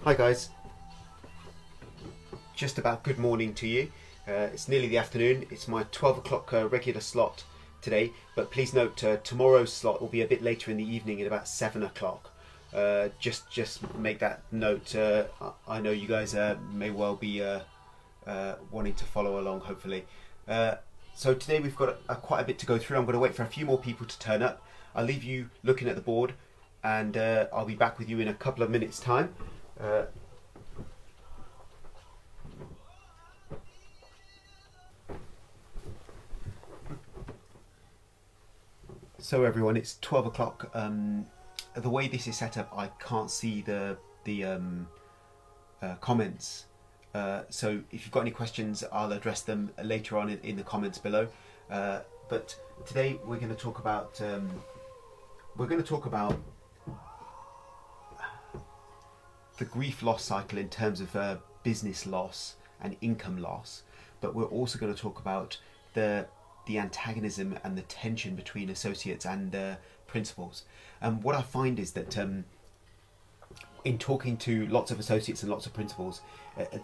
Hi guys, just about good morning to you. It's nearly the afternoon. It's my 12 o'clock regular slot today, but please note tomorrow's slot will be a bit later in the evening at about 7 o'clock. Just make that note. I know you guys may well be wanting to follow along, hopefully. So today we've got quite a bit to go through. I'm going to wait for a few more people to turn up. I'll leave you looking at the board, and I'll be back with you in a couple of minutes' time. So everyone, it's 12 o'clock. The way this is set up, I can't see the comments. So if you've got any questions, I'll address them later on in the comments below. But today we're going to talk about the grief loss cycle in terms of business loss and income loss. But we're also going to talk about the antagonism and the tension between associates and principals. And what I find is that in talking to lots of associates and lots of principals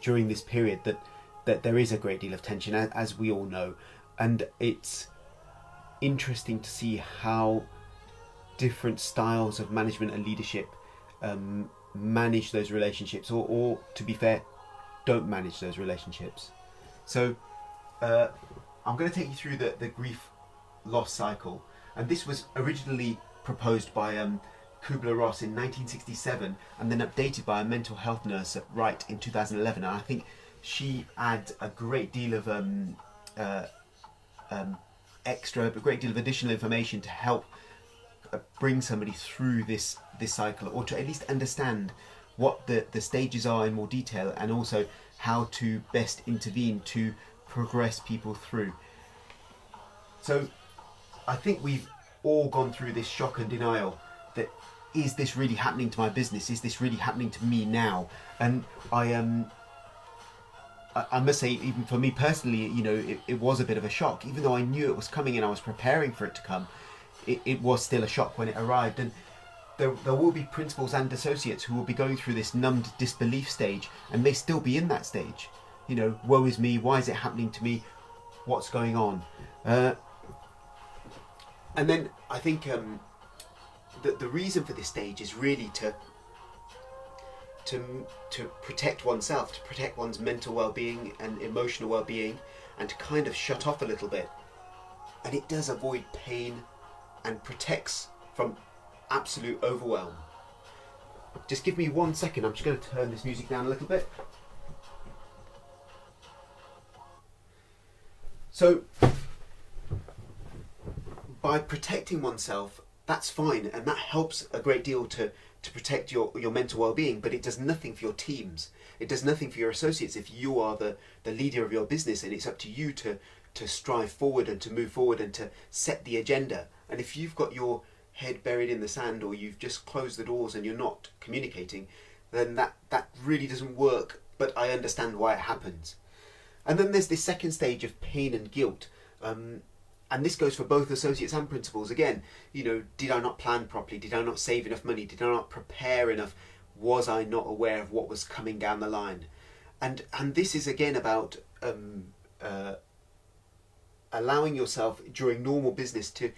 during this period, that there is a great deal of tension, as we all know, and it's interesting to see how different styles of management and leadership manage those relationships, or to be fair, don't manage those relationships. So I'm going to take you through the grief loss cycle, and this was originally proposed by Kubler-Ross in 1967 and then updated by a mental health nurse at Wright in 2011, and I think she adds a great deal of additional information to help bring somebody through this cycle, or to at least understand what the stages are in more detail, and also how to best intervene to progress people through. So I think we've all gone through this shock and denial that, is this really happening to my business? Is this really happening to me now? And I must say, even for me personally, it was a bit of a shock. Even though I knew it was coming and I was preparing for it to come, it was still a shock when it arrived. And there will be principals and associates who will be going through this numbed disbelief stage, and may still be in that stage. Woe is me, why is it happening to me? What's going on? And then I think the reason for this stage is really to protect oneself, to protect one's mental well-being and emotional well-being, and to kind of shut off a little bit. And it does avoid pain and protects from absolute overwhelm. Just give me 1 second, I'm just going to turn this music down a little bit. So, by protecting oneself, that's fine, and that helps a great deal to protect your mental well-being, but it does nothing for your teams. It does nothing for your associates if you are the leader of your business, and it's up to you to strive forward and to move forward and to set the agenda. And if you've got your head buried in the sand, or you've just closed the doors and you're not communicating, then that really doesn't work, but I understand why it happens. And then there's this second stage of pain and guilt, and this goes for both associates and principals. Again, did I not plan properly? Did I not save enough money? Did I not prepare enough? Was I not aware of what was coming down the line? And this is again about allowing yourself during normal business to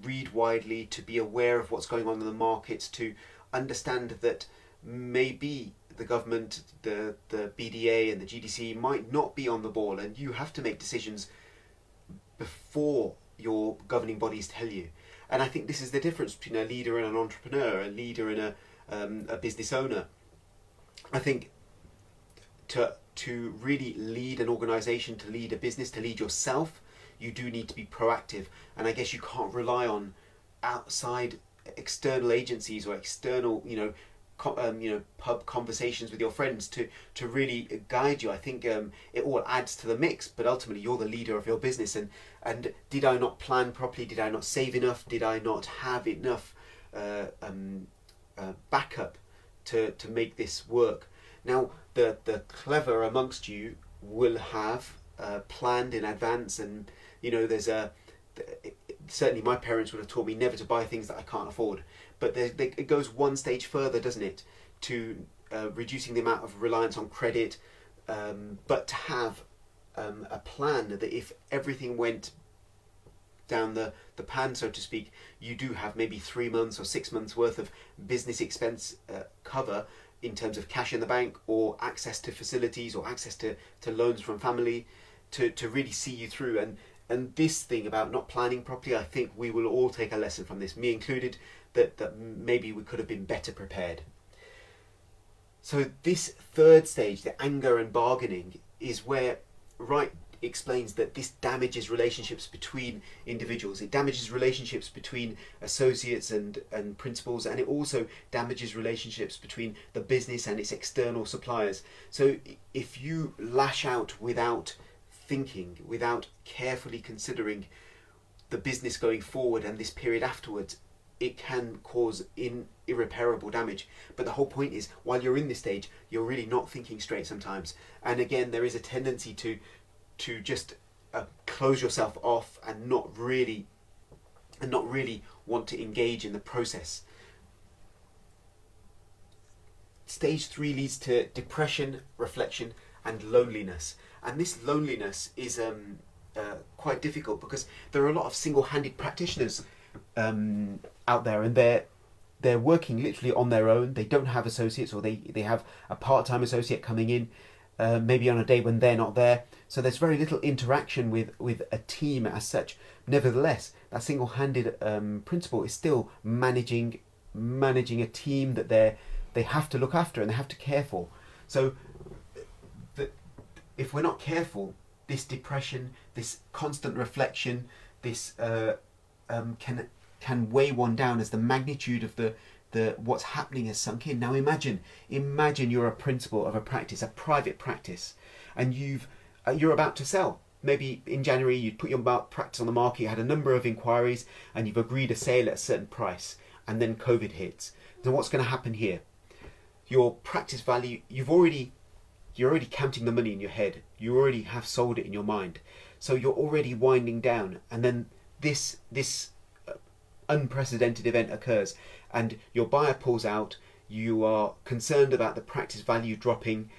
read widely, to be aware of what's going on in the markets, to understand that maybe the government, the BDA and the GDC might not be on the ball, and you have to make decisions before your governing bodies tell you. And I think this is the difference between a leader and an entrepreneur, a leader and a business owner. I think to really lead an organisation, to lead a business, to lead yourself, you do need to be proactive. And I guess you can't rely on outside external agencies or external, pub conversations with your friends to really guide you. I think it all adds to the mix, but ultimately you're the leader of your business. And did I not plan properly? Did I not save enough? Did I not have enough backup to make this work? Now, the clever amongst you will have planned in advance, and there's certainly my parents would have taught me never to buy things that I can't afford. But it goes one stage further, doesn't it? To reducing the amount of reliance on credit, but to have a plan that if everything went down the pan, so to speak, you do have maybe 3 months or 6 months worth of business expense cover in terms of cash in the bank or access to facilities or access to loans from family to really see you through. And this thing about not planning properly, I think we will all take a lesson from this, me included, that maybe we could have been better prepared. So this third stage, the anger and bargaining, is where Wright explains that this damages relationships between individuals. It damages relationships between associates and principals, and it also damages relationships between the business and its external suppliers. So if you lash out without thinking, without carefully considering the business going forward and this period afterwards, it can cause irreparable damage. But the whole point is, while you're in this stage, you're really not thinking straight sometimes. And again, there is a tendency to just close yourself off and not really want to engage in the process. Stage 3 leads to depression, reflection, and loneliness. And this loneliness is quite difficult because there are a lot of single-handed practitioners out there, and they're working literally on their own. They don't have associates, or they have a part-time associate coming in maybe on a day when they're not there. So there's very little interaction with a team as such. Nevertheless, that single-handed principal is still managing a team that they have to look after and they have to care for. So if we're not careful, this depression, this constant reflection, this can weigh one down as the magnitude of the what's happening has sunk in. Now imagine you're a principal of a practice, a private practice, and you're about to sell. Maybe in January you'd put your practice on the market, you had a number of inquiries, and you've agreed a sale at a certain price, and then COVID hits. Then what's going to happen here? Your practice value, you're already counting the money in your head. You already have sold it in your mind. So you're already winding down, and then this unprecedented event occurs, and your buyer pulls out. You are concerned about the practice value dropping.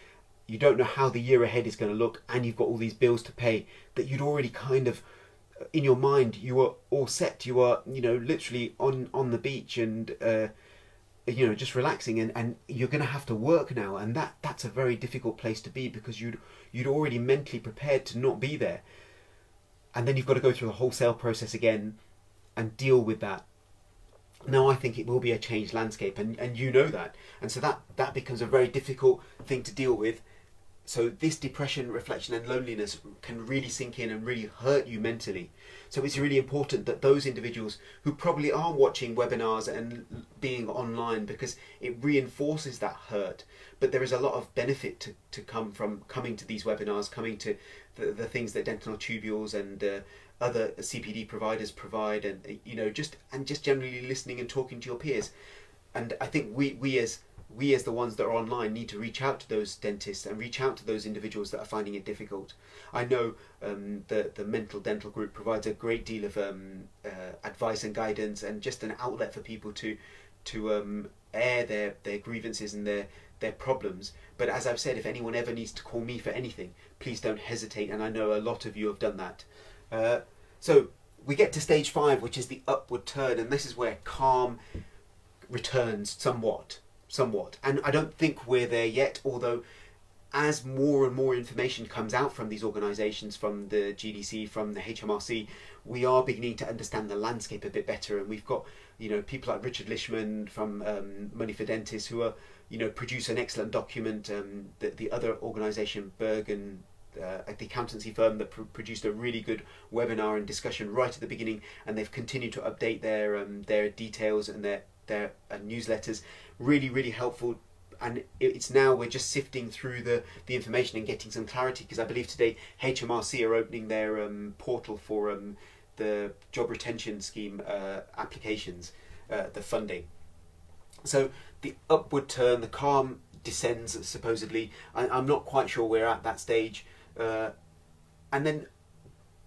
You don't know how the year ahead is going to look, and you've got all these bills to pay that you'd already kind of, in your mind, you were all set. You are, literally on the beach and just relaxing, and you're going to have to work now, and that's a very difficult place to be because you'd already mentally prepared to not be there, and then you've got to go through the whole sale process again and deal with that. Now I think it will be a changed landscape, and you know that, and so that becomes a very difficult thing to deal with. So this depression, reflection and loneliness can really sink in and really hurt you mentally. So it's really important that those individuals who probably are watching webinars and being online, because it reinforces that hurt, but there is a lot of benefit to come from coming to these webinars, coming to the things that dental tubules and other CPD providers provide, and just generally listening and talking to your peers. And I think we as the ones that are online need to reach out to those dentists and reach out to those individuals that are finding it difficult. I know the Mental Dental Group provides a great deal of advice and guidance, and just an outlet for people to air their grievances and their problems. But as I've said, if anyone ever needs to call me for anything, please don't hesitate, and I know a lot of you have done that. So we get to stage 5, which is the upward turn, and this is where calm returns somewhat. And I don't think we're there yet, although as more and more information comes out from these organisations, from the GDC, from the HMRC, we are beginning to understand the landscape a bit better. And we've got people like Richard Lishman from Money for Dentists who are produce an excellent document. The other organisation, Bergen, the accountancy firm, that produced a really good webinar and discussion right at the beginning, and they've continued to update their details and their newsletters. Really helpful. And it's now we're just sifting through the information and getting some clarity, because I believe today HMRC are opening their portal for the job retention scheme applications, the funding. So the upward turn, the calm descends supposedly. I'm not quite sure we're at that stage. And then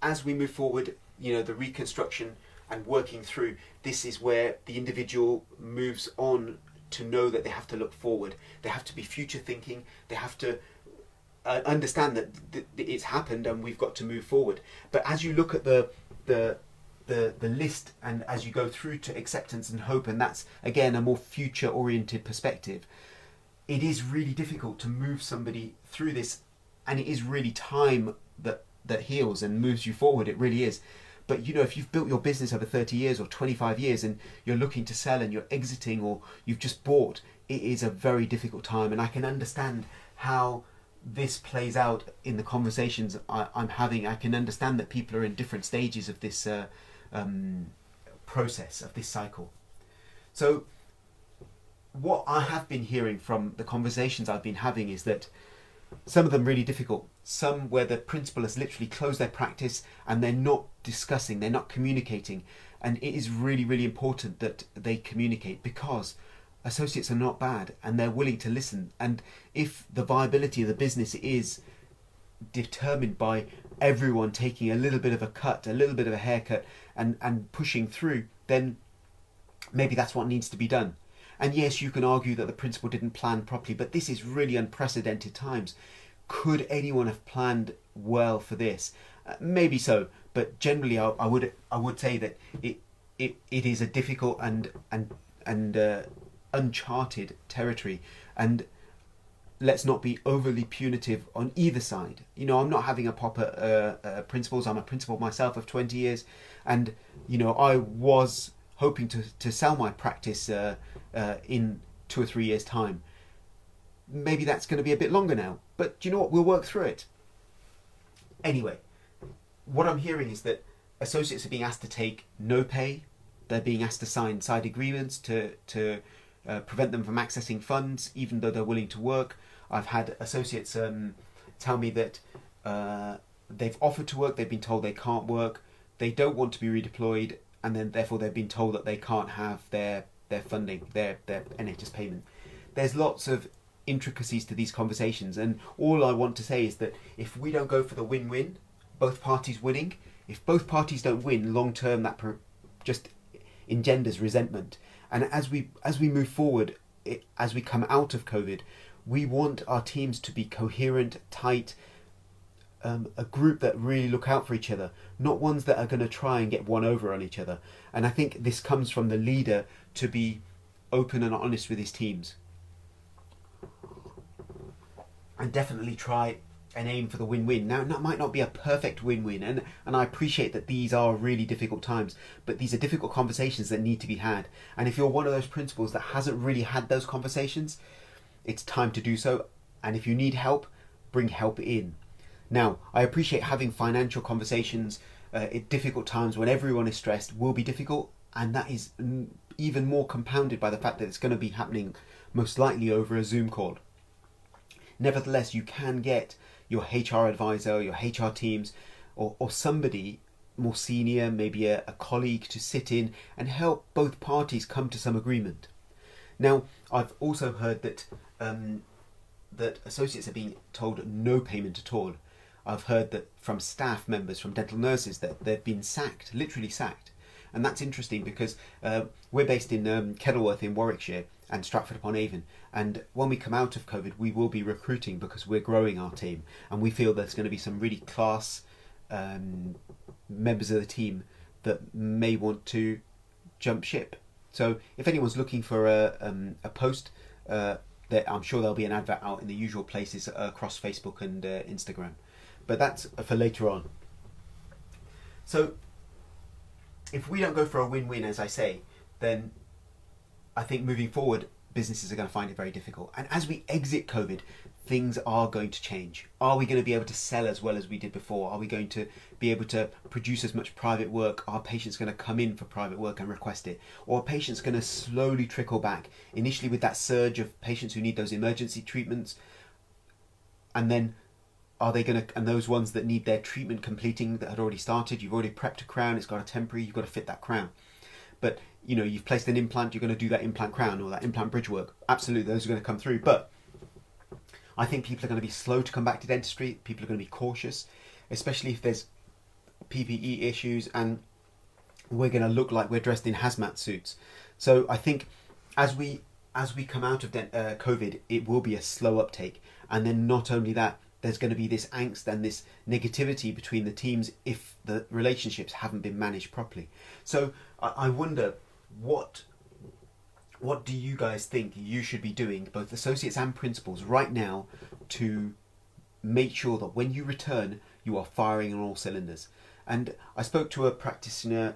as we move forward, the reconstruction and working through, this is where the individual moves on to know that they have to look forward. They have to be future thinking. They have to understand that it's happened and we've got to move forward. But as you look at the list, and as you go through to acceptance and hope, and that's again a more future oriented perspective, it is really difficult to move somebody through this, and it is really time that heals and moves you forward. It really is. But you know, if you've built your business over 30 years or 25 years and you're looking to sell and you're exiting or you've just bought, it is a very difficult time. And I can understand how this plays out in the conversations I'm having. I can understand that people are in different stages of this process, of this cycle. So what I have been hearing from the conversations I've been having is that some of them really difficult, some where the principal has literally closed their practice and they're not discussing, they're not communicating. And it is really, really important that they communicate, because associates are not bad and they're willing to listen. And if the viability of the business is determined by everyone taking a little bit of a cut, a little bit of a haircut and pushing through, then maybe that's what needs to be done. And yes, you can argue that the principal didn't plan properly, but this is really unprecedented times. Could anyone have planned well for this? Maybe so, but generally I would say that it is a difficult and uncharted territory, and let's not be overly punitive on either side. You know, I'm not having a pop at principals. I'm a principal myself of 20 years, and you know, I was hoping to sell my practice in 2 or 3 years' time. Maybe that's going to be a bit longer now, but do you know what? We'll work through it. Anyway, what I'm hearing is that associates are being asked to take no pay. They're being asked to sign side agreements to prevent them from accessing funds, even though they're willing to work. I've had associates tell me that they've offered to work, they've been told they can't work, they don't want to be redeployed, and then therefore they've been told that they can't have their funding, their NHS payment. There's lots of intricacies to these conversations, and all I want to say is that if we don't go for the win-win, both parties winning, if both parties don't win long term, that just engenders resentment. And as we move forward, as we come out of COVID, we want our teams to be coherent, tight, a group that really look out for each other, not ones that are going to try and get one over on each other. And I think this comes from the leader to be open and honest with his teams, and definitely try and aim for the win-win. Now, that might not be a perfect win-win, and I appreciate that these are really difficult times, but these are difficult conversations that need to be had. And if you're one of those principals that hasn't really had those conversations, it's time to do so. And if you need help, bring help in. Now, I appreciate having financial conversations at difficult times when everyone is stressed will be difficult, and that is even more compounded by the fact that it's going to be happening most likely over a Zoom call. Nevertheless, you can get your HR advisor, your HR teams, or somebody more senior, maybe a colleague, to sit in and help both parties come to some agreement. Now, I've also heard that that associates are being told no payment at all. I've heard that from staff members, from dental nurses, that they've been sacked, literally sacked. And that's interesting because we're based in Kenilworth in Warwickshire and Stratford upon Avon. And when we come out of COVID, we will be recruiting because we're growing our team. And we feel there's going to be some really class members of the team that may want to jump ship. So if anyone's looking for a post, I'm sure there'll be an advert out in the usual places across Facebook and Instagram. But that's for later on. So if we don't go for a win-win, as I say, then I think moving forward, businesses are going to find it very difficult. And as we exit COVID, things are going to change. Are we going to be able to sell as well as we did before? Are we going to be able to produce as much private work? Are patients going to come in for private work and request it? Or are patients going to slowly trickle back, initially with that surge of patients who need those emergency treatments? And then are they going to, and those ones that need their treatment completing that had already started, you've already prepped a crown, it's got a temporary, you've got to fit that crown. But, you know, you've placed an implant, you're going to do that implant crown or that implant bridge work. Absolutely, those are going to come through. But I think people are going to be slow to come back to dentistry. People are going to be cautious, especially if there's PPE issues and we're going to look like we're dressed in hazmat suits. So I think as we as we come out of COVID, it will be a slow uptake. And then not only that, there's going to be this angst and this negativity between the teams if the relationships haven't been managed properly. So I wonder, what do you guys think you should be doing, both associates and principals, right now to make sure that when you return, you are firing on all cylinders? And I spoke to a practitioner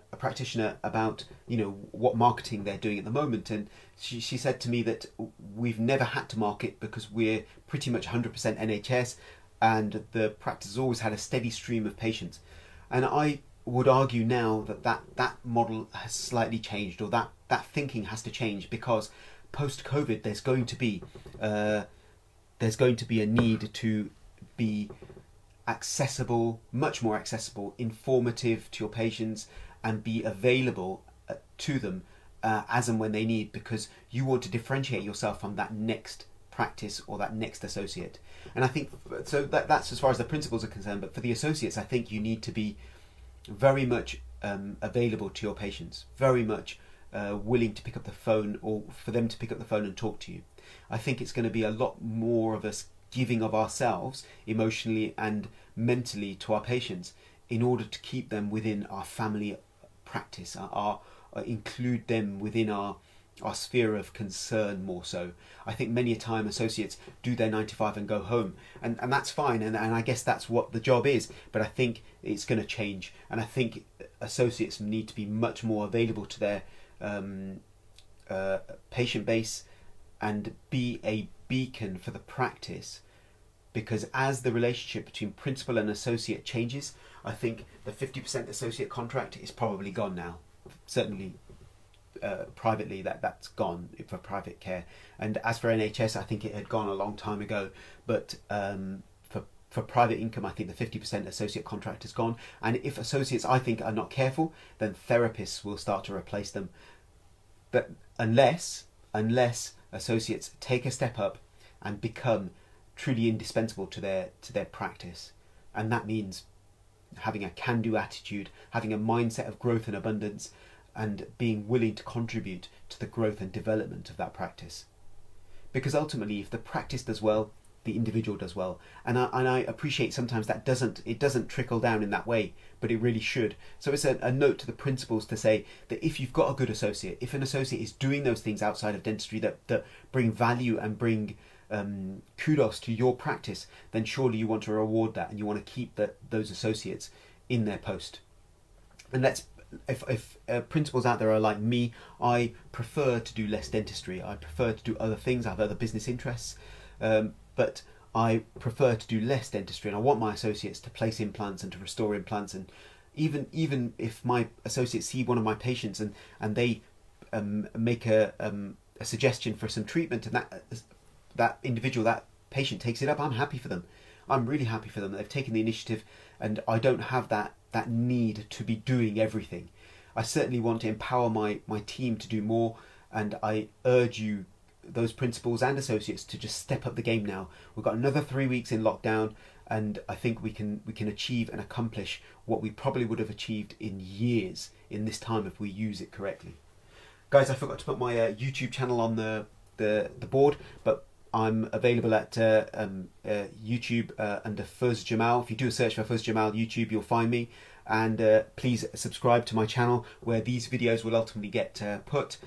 about, you know, what marketing they're doing at the moment, and she said to me that we've never had to market because we're pretty much 100% NHS, and the practice has always had a steady stream of patients. And I would argue now that model has slightly changed, or that thinking has to change, because post-COVID there's going to be a need to be accessible, much more accessible, informative to your patients, and be available to them as and when they need, because you want to differentiate yourself from that next practice or that next associate. And I think so that's as far as the principals are concerned. But for the associates, I think you need to be very much available to your patients, very much willing to pick up the phone, or for them to pick up the phone and talk to you. I think it's going to be a lot more of us giving of ourselves emotionally and mentally to our patients in order to keep them within our family practice, include them within our sphere of concern more so. I think many a time associates do their 9 to 5 and go home, and that's fine, and I guess that's what the job is, but I think it's going to change, and I think associates need to be much more available to their patient base and be a beacon for the practice, because as the relationship between principal and associate changes, I think the 50% associate contract is probably gone now. Certainly privately that's gone for private care, and as for NHS, I think it had gone a long time ago, but for private income, I think the 50% associate contract is gone, and if associates, I think, are not careful, then therapists will start to replace them. But unless associates take a step up and become truly indispensable to their practice, and that means having a can-do attitude, having a mindset of growth and abundance, and being willing to contribute to the growth and development of that practice. Because ultimately, if the practice does well, the individual does well. And I appreciate sometimes that it doesn't trickle down in that way, but it really should. So it's a note to the principals to say that if you've got a good associate, if an associate is doing those things outside of dentistry that bring value and bring kudos to your practice, then surely you want to reward that, and you want to keep those associates in their post. And if principals out there are like me, I prefer to do less dentistry. I prefer to do other things. I have other business interests, but I prefer to do less dentistry, and I want my associates to place implants and to restore implants. And even if my associates see one of my patients and they make a suggestion for some treatment, and that individual, that patient takes it up, I'm happy for them. I'm really happy for them that they've taken the initiative, and I don't have that need to be doing everything. I certainly want to empower my team to do more, and I urge you, those principals and associates, to just step up the game now. We've got another 3 weeks in lockdown, and I think we can achieve and accomplish what we probably would have achieved in years in this time if we use it correctly. Guys, I forgot to put my YouTube channel on the board, but I'm available at YouTube under Fuz Jamall. If you do a search for Fuz Jamall YouTube, you'll find me. And please subscribe to my channel, where these videos will ultimately get put.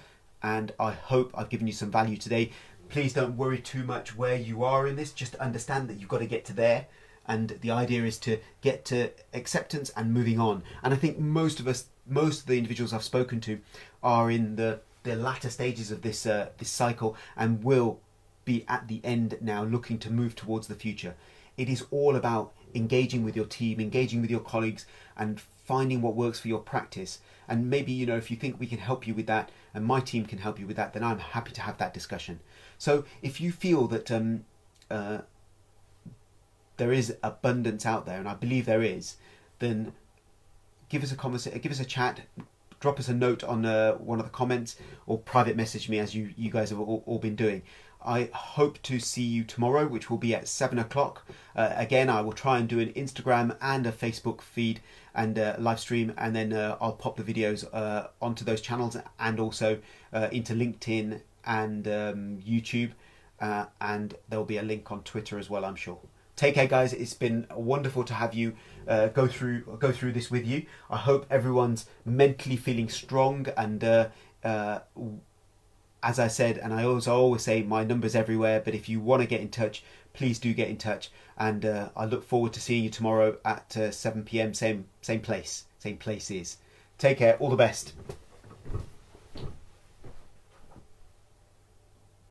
And I hope I've given you some value today. Please don't worry too much where you are in this. Just understand that you've got to get to there. And the idea is to get to acceptance and moving on. And I think most of the individuals I've spoken to are in the latter stages of this cycle, and will be at the end now, looking to move towards the future. It is all about engaging with your team, engaging with your colleagues, and finding what works for your practice. And maybe, if you think we can help you with that, and my team can help you with that, then I'm happy to have that discussion. So if you feel that there is abundance out there, and I believe there is, then give us a chat, drop us a note on one of the comments, or private message me, as you guys have all been doing. I hope to see you tomorrow, which will be at 7 o'clock. Again, I will try and do an Instagram and a Facebook feed and live stream, and then I'll pop the videos onto those channels, and also into LinkedIn and YouTube, and there'll be a link on Twitter as well, I'm sure. Take care, guys. It's been wonderful to have you go through this with you. I hope everyone's mentally feeling strong, and as I said, and I always say, my number's everywhere, but if you want to get in touch, please do get in touch. And I look forward to seeing you tomorrow at 7 p.m, same places. Take care, all the best.